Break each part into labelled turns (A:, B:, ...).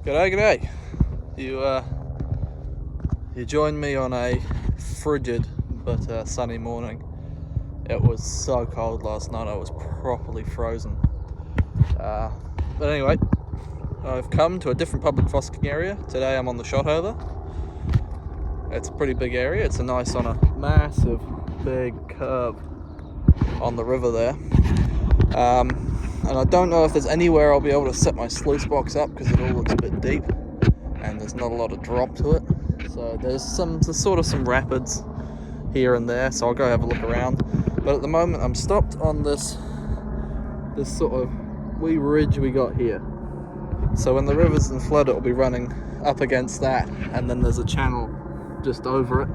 A: G'day. You joined me on a frigid but sunny morning. It was so cold last night, I was properly frozen. But anyway, I've come to a different public fostering area. Today I'm on the Shotover. It's a pretty big area. It's on a massive big curve on the river there. And I don't know if there's anywhere I'll be able to set my sluice box up because it all looks a bit deep and there's not a lot of drop to it. So there's some rapids here and there, so I'll go have a look around. But at the moment I'm stopped on this sort of wee ridge we got here. So when the river's in flood, it'll be running up against that, and then there's a channel just over it.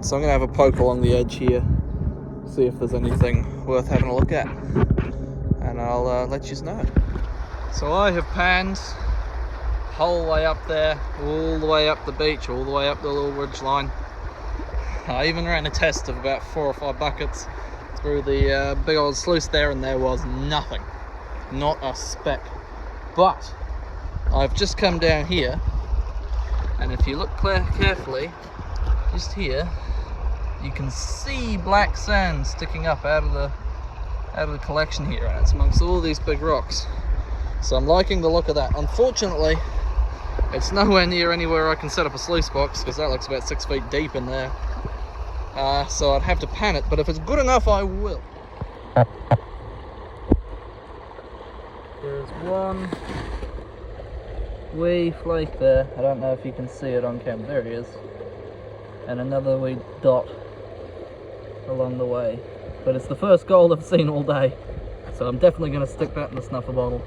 A: So I'm gonna have a poke along the edge here, see if there's anything worth having a look at, and I'll let you know. So I have panned the whole way up there, all the way up the beach, all the way up the little ridge line. I even ran a test of about 4 or 5 buckets through the big old sluice there, and there was nothing, not a speck. But I've just come down here, and if you look carefully, just here, you can see black sand sticking up out of the collection here, and it's amongst all these big rocks. So I'm liking the look of that. Unfortunately, it's nowhere near anywhere I can set up a sluice box because that looks about 6 feet deep in there. So I'd have to pan it, but if it's good enough, I will. There's one wee flake there. I don't know if you can see it on camera. There he is. And another wee dot along the way. But it's the first gold I've seen all day. So I'm definitely going to stick that in the snuffer bottle.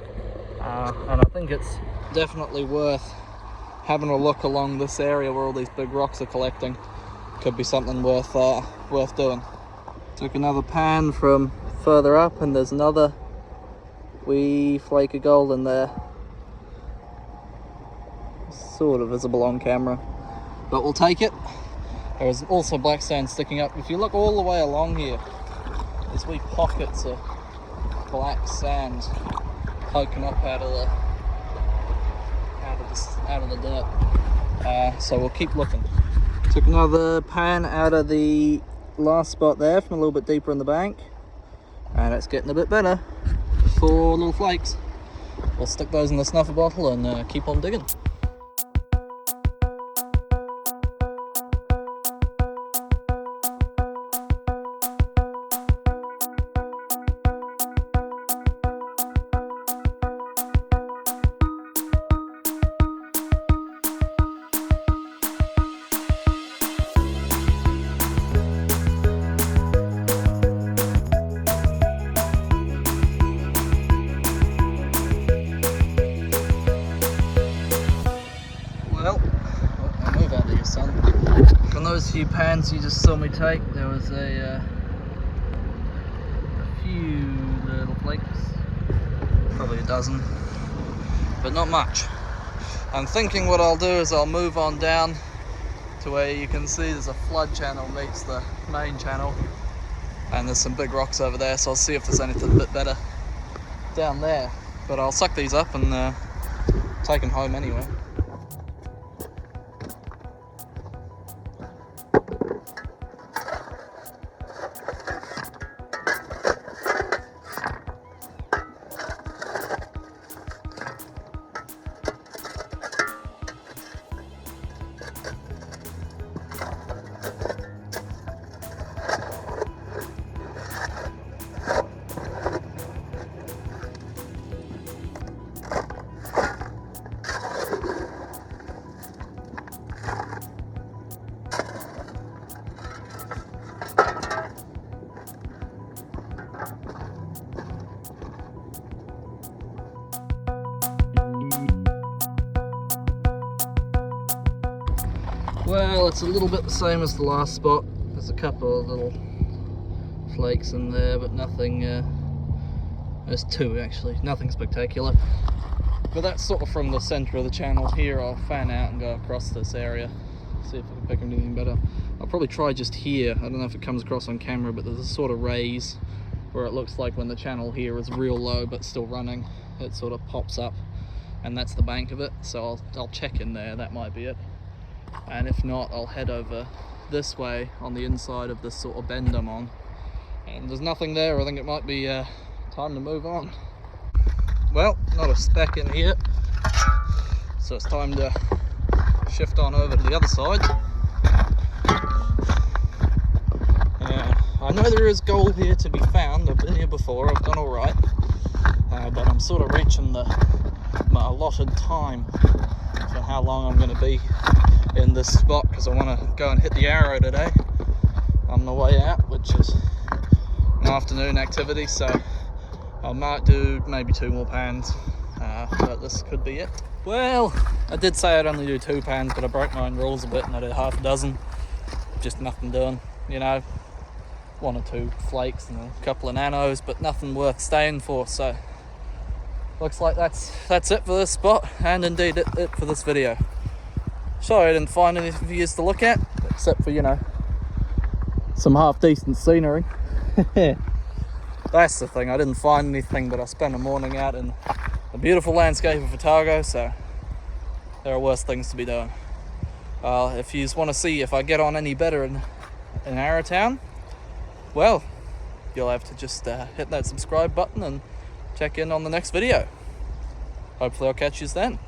A: And I think it's definitely worth having a look along this area where all these big rocks are collecting. Could be something worth doing. Took another pan from further up, and there's another wee flake of gold in there. Sort of visible on camera, but we'll take it. There's also black sand sticking up. If you look all the way along here, there's wee pockets of black sand poking up out of the dirt. So we'll keep looking. Took another pan out of the last spot there from a little bit deeper in the bank, and it's getting a bit better. 4 little flakes. We'll stick those in the snuffer bottle and keep on digging. From those few pans you just saw me take, there was a few little flakes, probably a dozen, but not much. I'm thinking what I'll do is I'll move on down to where you can see there's a flood channel meets the main channel, and there's some big rocks over there, so I'll see if there's anything a bit better down there. But I'll suck these up and take them home anyway. Well, it's a little bit the same as the last spot. There's a couple of little flakes in there, but nothing, there's 2 actually, nothing spectacular. But that's sort of from the centre of the channel here. I'll fan out and go across this area, see if I can pick anything better. I'll probably try just here. I don't know if it comes across on camera, but there's a sort of raise where it looks like when the channel here is real low but still running, it sort of pops up and that's the bank of it, so I'll check in there, that might be it. And if not, I'll head over this way on the inside of this sort of bend I'm on, and there's nothing there. I think it might be time to move on. Well, not a speck in here, so it's time to shift on over to the other side. I know there is gold here to be found. I've been here before, I've done alright, but I'm sort of reaching my allotted time for how long I'm going to be in this spot, because I want to go and hit the arrow today on the way out, which is an afternoon activity, so I might do maybe 2 more pans, but this could be it. Well, I did say I'd only do 2 pans, but I broke my own rules a bit and I did half a dozen. Just nothing doing, you know, 1 or 2 flakes and a couple of nanos, but nothing worth staying for. So looks like that's it for this spot, and indeed it for this video. Sorry I didn't find anything for you to look at, except for, you know, some half decent scenery. That's the thing, I didn't find anything, but I spent a morning out in a beautiful landscape of Otago, so there are worse things to be doing. If you want to see if I get on any better in Arrowtown, well, you'll have to just hit that subscribe button and check in on the next video. Hopefully I'll catch you then.